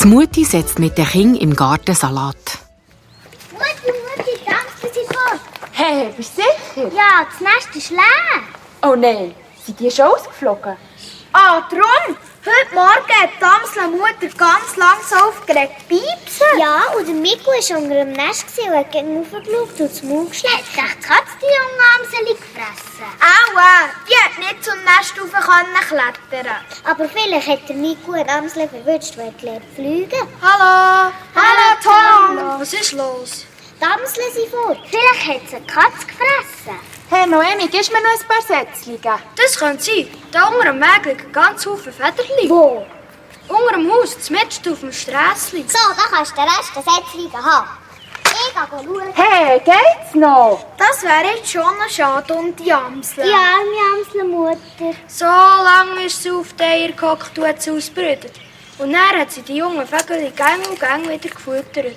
Mutti setzt mit den Kindern im Garten Salat. Mutti, danke Sie vor. Hey, bist du sicher? Ja, das Nest ist leer. Oh nein, sind die schon ausgeflogen? Ah, drum! Heute Morgen hat die Amselmutter ganz lang so aufgeregt piepsen. Ja, und der Miku war unter dem Nest und hat gegen raufgeschaut und das Maul geschleppt. Hat die Katze die junge Amseli gefressen? Aua, die hat nicht zum Nest rauf klettern. Aber vielleicht hat der Miku eine Amsel verwünscht, weil die lernt fliegen. Hallo! Hallo Tom! Was ist los? Die Amseln sind fort. Vielleicht hat sie eine Katze gefressen. Hey Noemi, gibst du mir noch ein paar Sätzchen? Das könnte sein. Da unter dem Weg liegen ganz viele Federchen. Wo? Unter dem Haus, mitten auf dem Strässli. So, da kannst du den Rest der Sätzchen haben. Ich gehe schauen. Hey, geht's noch? Das wäre jetzt schon noch schade um die Amsel. Die arme Amselmutter. So lange ist sie auf die Eier gehockt und hat sie ausgebrütet. Und dann hat sie die jungen Vögel Gang und Gang wieder gefüttert.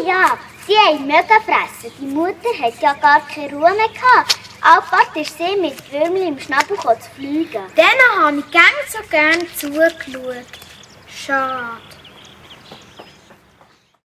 Ja, die haben mega fressen. Die Mutter hat ja gar keine Ruhe mehr gehabt. Alpart ist sie mit Würmchen im Schnabel zu fliegen. Denen habe ich so gerne zugeschaut. Schade.